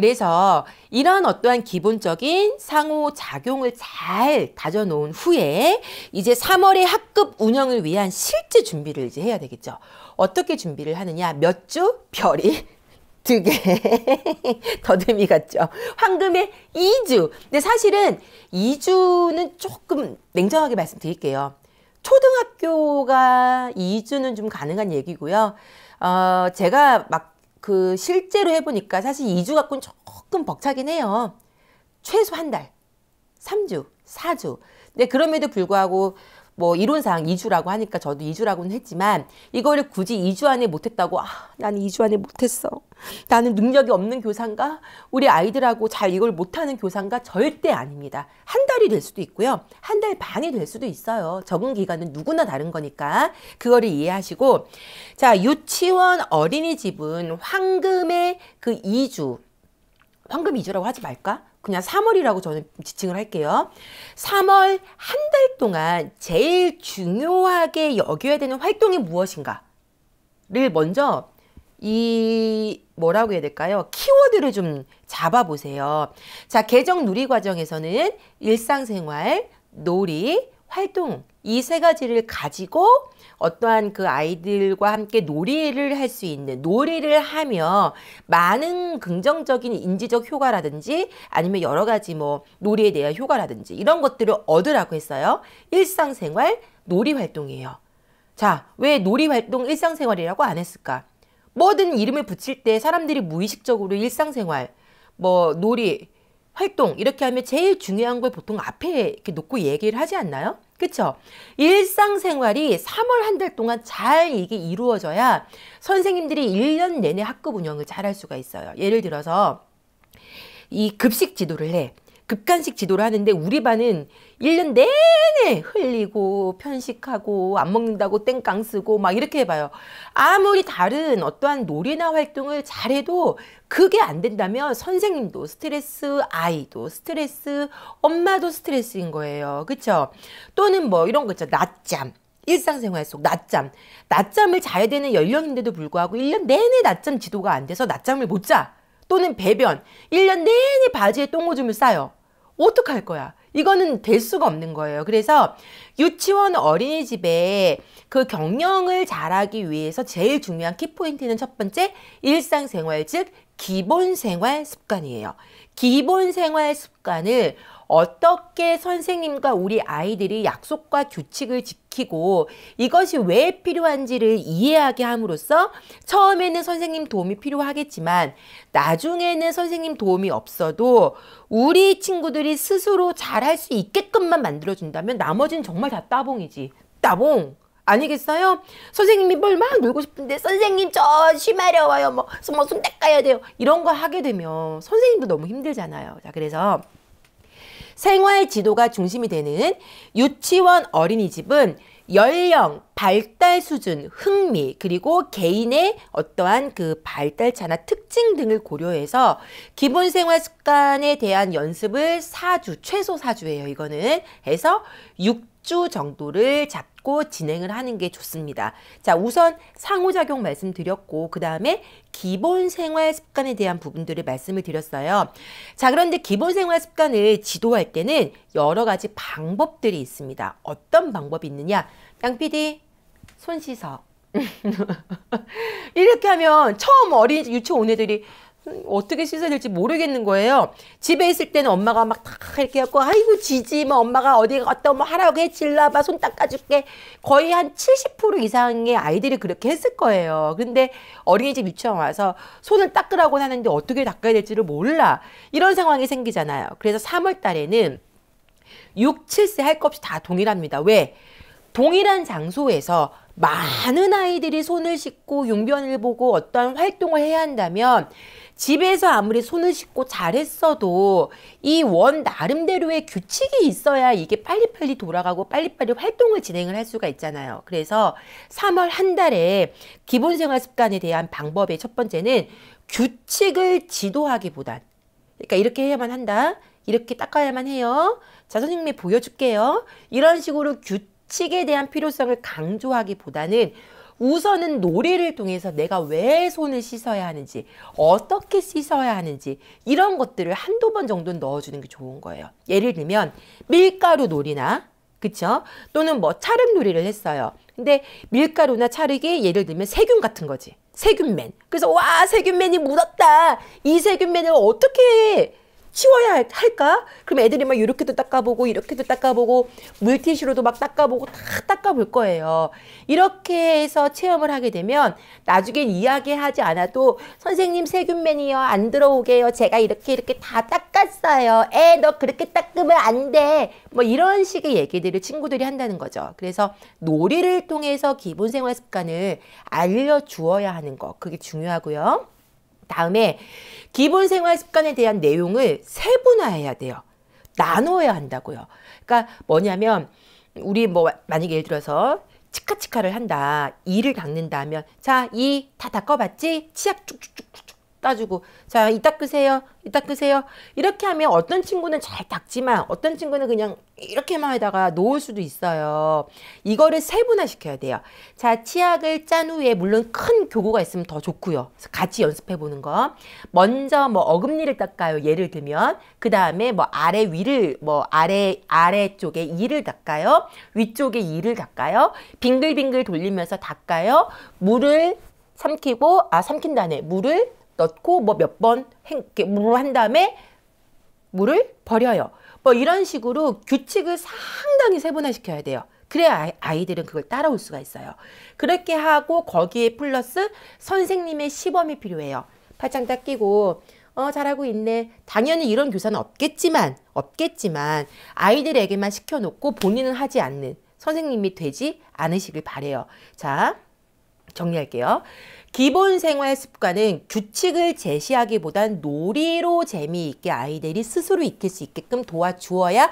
그래서 이런 어떠한 기본적인 상호작용을 잘 다져놓은 후에 이제 3월의 학급 운영을 위한 실제 준비를 이제 해야 되겠죠. 어떻게 준비를 하느냐? 몇 주? 별이 2개. 더듬이 같죠. 황금의 2주. 근데 사실은 2주는 조금 냉정하게 말씀드릴게요. 초등학교가 2주는 좀 가능한 얘기고요. 제가 막 실제로 해보니까 사실 2주 갖고는 조금 벅차긴 해요. 최소 한 달, 3주, 4주. 근데 그럼에도 불구하고 뭐 이론상 2주라고 하니까 저도 2주라고는 했지만 이거를 굳이 2주 안에 못했다고 나는 2주 안에 못했어. 나는 능력이 없는 교사인가? 우리 아이들하고 잘 이걸 못하는 교사인가? 절대 아닙니다. 한 달이 될 수도 있고요. 한 달 반이 될 수도 있어요. 적응 기간은 누구나 다른 거니까 그거를 이해하시고 자 유치원 어린이집은 황금의 그 2주 황금 2주라고 하지 말까? 그냥 3월이라고 저는 지칭을 할게요. 3월 한 달 동안 제일 중요하게 여겨야 되는 활동이 무엇인가를 먼저 뭐라고 해야 될까요? 키워드를 좀 잡아보세요. 자, 개정 누리 과정에서는 일상생활, 놀이, 활동 이 세 가지를 가지고 어떠한 그 아이들과 함께 놀이를 할 수 있는 놀이를 하며 많은 긍정적인 인지적 효과라든지 아니면 여러 가지 뭐 놀이에 대한 효과라든지 이런 것들을 얻으라고 했어요. 일상생활 놀이 활동이에요. 자, 왜 놀이 활동 일상생활이라고 안 했을까? 뭐든 이름을 붙일 때 사람들이 무의식적으로 일상생활, 뭐 놀이, 활동 이렇게 하면 제일 중요한 걸 보통 앞에 이렇게 놓고 얘기를 하지 않나요? 그쵸? 일상생활이 3월 한 달 동안 잘 이게 이루어져야 선생님들이 1년 내내 학급 운영을 잘 할 수가 있어요. 예를 들어서 이 급식 지도를 해. 급간식 지도를 하는데 우리 반은 1년 내내 흘리고 편식하고 안 먹는다고 땡깡 쓰고 막 이렇게 해봐요. 아무리 다른 어떠한 놀이나 활동을 잘해도 그게 안 된다면 선생님도 스트레스, 아이도 스트레스, 엄마도 스트레스인 거예요. 그쵸? 또는 뭐 이런 거 있죠. 낮잠. 일상생활 속 낮잠. 낮잠을 자야 되는 연령인데도 불구하고 1년 내내 낮잠 지도가 안 돼서 낮잠을 못 자. 또는 배변. 1년 내내 바지에 똥오줌을 싸요. 어떡할 거야? 이거는 될 수가 없는 거예요. 그래서 유치원 어린이집에 그 경영을 잘하기 위해서 제일 중요한 키포인트는 첫 번째 일상생활 즉 기본생활 습관이에요. 기본생활 습관을 어떻게 선생님과 우리 아이들이 약속과 규칙을 지키고 이것이 왜 필요한지를 이해하게 함으로써 처음에는 선생님 도움이 필요하겠지만 나중에는 선생님 도움이 없어도 우리 친구들이 스스로 잘할 수 있게끔만 만들어준다면 나머지는 정말 다 따봉이지. 따봉! 아니겠어요? 선생님이 뭘 막 놀고 싶은데 선생님 저 쉬마려워요. 뭐 손 닦아야 돼요. 이런 거 하게 되면 선생님도 너무 힘들잖아요. 자, 그래서 생활 지도가 중심이 되는 유치원 어린이집은 연령, 발달 수준, 흥미, 그리고 개인의 어떠한 그 발달차나 특징 등을 고려해서 기본 생활 습관에 대한 연습을 4주, 최소 4주예요. 이거는 해서 6주 정도를 잡고 진행을 하는 게 좋습니다. 자, 우선 상호작용 말씀드렸고 그 다음에 기본 생활 습관에 대한 부분들을 말씀을 드렸어요. 자, 그런데 기본 생활 습관을 지도할 때는 여러 가지 방법들이 있습니다. 어떤 방법이 있느냐? 양 PD, 손 씻어. 이렇게 하면 처음 어린이집 유치원 온 애들이 어떻게 씻어야 될지 모르겠는 거예요. 집에 있을 때는 엄마가 막 다 이렇게 해갖고 아이고 지지 뭐 엄마가 어디 갔다 뭐 하라고 해 질러봐 손 닦아줄게. 거의 한 70% 이상의 아이들이 그렇게 했을 거예요. 근데 어린이집 유치원 와서 손을 닦으라고 하는데 어떻게 닦아야 될지를 몰라. 이런 상황이 생기잖아요. 그래서 3월 달에는 6, 7세 할 것 없이 다 동일합니다. 왜? 동일한 장소에서 많은 아이들이 손을 씻고 용변을 보고 어떠한 활동을 해야 한다면 집에서 아무리 손을 씻고 잘했어도 이 원 나름대로의 규칙이 있어야 이게 빨리빨리 돌아가고 빨리빨리 활동을 진행을 할 수가 있잖아요. 그래서 3월 한 달에 기본생활 습관에 대한 방법의 첫 번째는 규칙을 지도하기보단 그러니까 이렇게 해야만 한다. 이렇게 닦아야만 해요. 자, 선생님이 보여줄게요. 이런 식으로 규칙에 대한 필요성을 강조하기보다는 우선은 놀이를 통해서 내가 왜 손을 씻어야 하는지, 어떻게 씻어야 하는지 이런 것들을 한두 번 정도는 넣어주는 게 좋은 거예요. 예를 들면 밀가루 놀이나 그쵸? 또는 뭐 찰흙 놀이를 했어요. 근데 밀가루나 찰흙이 예를 들면 세균 같은 거지. 세균맨. 그래서 와 세균맨이 묻었다. 이 세균맨을 어떻게 치워야 할까? 그럼 애들이 막 이렇게도 닦아보고 이렇게도 닦아보고 물티슈로도 막 닦아보고 다 닦아볼 거예요. 이렇게 해서 체험을 하게 되면 나중엔 이야기하지 않아도 선생님 세균맨이요. 안 들어오게요. 제가 이렇게 다 닦았어요. 너 그렇게 닦으면 안 돼. 뭐 이런 식의 얘기들을 친구들이 한다는 거죠. 그래서 놀이를 통해서 기본 생활 습관을 알려주어야 하는 거. 그게 중요하고요. 다음에 기본 생활 습관에 대한 내용을 세분화해야 돼요. 나눠야 한다고요. 그러니까 뭐냐면 우리 뭐 만약에 예를 들어서 치카치카를 한다. 이를 닦는다 하면 자, 이 다 닦아봤지? 치약 쭉쭉쭉쭉 따주고 자, 이 닦으세요. 이 닦으세요. 이렇게 하면 어떤 친구는 잘 닦지만 어떤 친구는 그냥 이렇게만 하다가 놓을 수도 있어요. 이거를 세분화시켜야 돼요. 자, 치약을 짠 후에 물론 큰 교구가 있으면 더 좋고요. 같이 연습해 보는 거. 먼저 뭐 어금니를 닦아요. 예를 들면 그 다음에 뭐 아래 위를 뭐 아래쪽에 이를 닦아요. 위쪽에 이를 닦아요. 빙글빙글 돌리면서 닦아요. 물을 삼킨다네. 물을 넣고 뭐 몇 번 물을 한 다음에 물을 버려요. 뭐 이런 식으로 규칙을 상당히 세분화시켜야 돼요. 그래야 아이들은 그걸 따라올 수가 있어요. 그렇게 하고 거기에 플러스 선생님의 시범이 필요해요. 팔짱 딱 끼고 잘하고 있네. 당연히 이런 교사는 없겠지만 아이들에게만 시켜놓고 본인은 하지 않는 선생님이 되지 않으시길 바래요. 자, 정리할게요. 기본 생활 습관은 규칙을 제시하기보단 놀이로 재미있게 아이들이 스스로 익힐 수 있게끔 도와주어야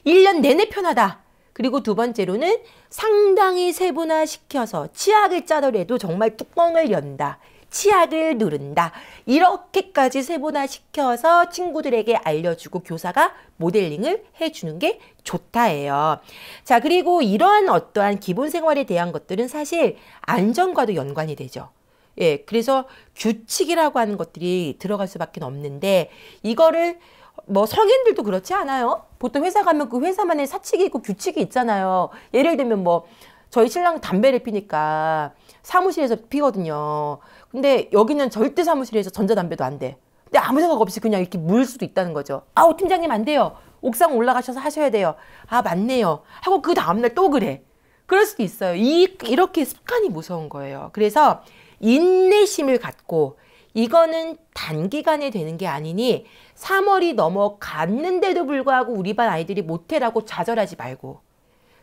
1년 내내 편하다. 그리고 두 번째로는 상당히 세분화시켜서 치약을 짜더라도 정말 뚜껑을 연다. 치약을 누른다. 이렇게까지 세분화시켜서 친구들에게 알려주고 교사가 모델링을 해주는 게 좋다예요. 자, 그리고 이러한 어떠한 기본 생활에 대한 것들은 사실 안전과도 연관이 되죠. 예, 그래서 규칙이라고 하는 것들이 들어갈 수밖에 없는데 이거를 뭐 성인들도 그렇지 않아요? 보통 회사 가면 그 회사만의 사칙이 있고 규칙이 있잖아요. 예를 들면 뭐 저희 신랑 담배를 피니까 사무실에서 피거든요. 근데 여기는 절대 사무실에서 전자담배도 안 돼. 근데 아무 생각 없이 그냥 이렇게 물 수도 있다는 거죠. 아우 팀장님 안 돼요. 옥상 올라가셔서 하셔야 돼요. 아 맞네요. 하고 그 다음날 또 그래. 그럴 수도 있어요. 이렇게 습관이 무서운 거예요. 그래서 인내심을 갖고 이거는 단기간에 되는 게 아니니 3월이 넘어갔는데도 불구하고 우리 반 아이들이 못해라고 좌절하지 말고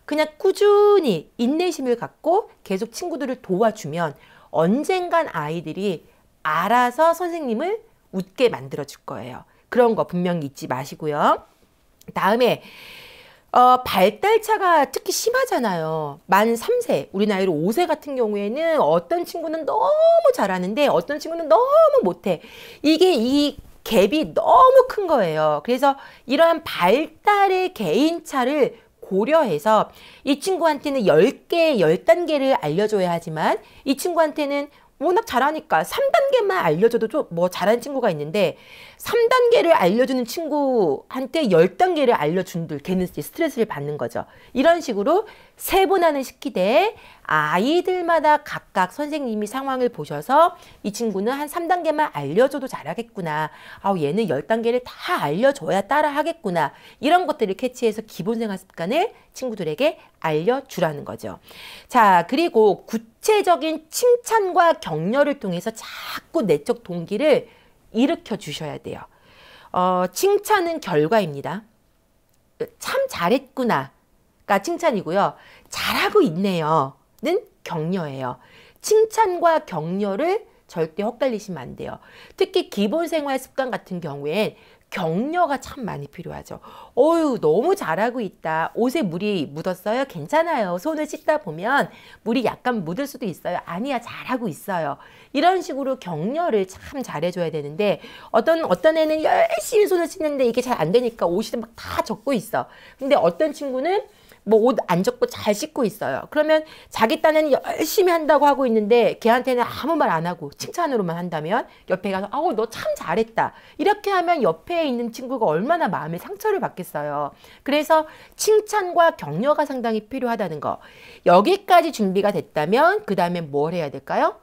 그냥 꾸준히 인내심을 갖고 계속 친구들을 도와주면 언젠간 아이들이 알아서 선생님을 웃게 만들어줄 거예요. 그런 거 분명히 잊지 마시고요. 다음에 발달차가 특히 심하잖아요. 만 3세, 우리 나이로 5세 같은 경우에는 어떤 친구는 너무 잘하는데 어떤 친구는 너무 못해. 이게 이 갭이 너무 큰 거예요. 그래서 이러한 발달의 개인차를 고려해서 이 친구한테는 10개, 10단계를 알려줘야 하지만 이 친구한테는 워낙 잘하니까 3단계만 알려줘도 좀 뭐 잘하는 친구가 있는데 3단계를 알려주는 친구한테 10단계를 알려준들 걔는 스트레스를 받는 거죠. 이런 식으로 세분화는 시키되 아이들마다 각각 선생님이 상황을 보셔서 이 친구는 한 3단계만 알려줘도 잘하겠구나. 얘는 10단계를 다 알려줘야 따라 하겠구나. 이런 것들을 캐치해서 기본생활 습관을 친구들에게 알려주라는 거죠. 자, 그리고 구체적인 칭찬과 격려를 통해서 자꾸 내적 동기를 일으켜 주셔야 돼요. 칭찬은 결과입니다. 참 잘했구나가 칭찬이고요. 잘하고 있네요. 는 격려예요. 칭찬과 격려를 절대 헛갈리시면 안 돼요. 특히 기본 생활 습관 같은 경우엔 격려가 참 많이 필요하죠. 어유 너무 잘하고 있다. 옷에 물이 묻었어요? 괜찮아요. 손을 씻다 보면 물이 약간 묻을 수도 있어요. 아니야, 잘하고 있어요. 이런 식으로 격려를 참 잘해줘야 되는데 어떤 애는 열심히 손을 씻는데 이게 잘 안 되니까 옷이 막 다 젖고 있어. 근데 어떤 친구는 뭐 옷 안 젖고 잘 씻고 있어요. 그러면 자기 딴에는 열심히 한다고 하고 있는데 걔한테는 아무 말 안 하고 칭찬으로만 한다면 옆에 가서 아우 너 참 잘했다. 이렇게 하면 옆에 있는 친구가 얼마나 마음에 상처를 받겠어요. 그래서 칭찬과 격려가 상당히 필요하다는 거. 여기까지 준비가 됐다면 그 다음에 뭘 해야 될까요?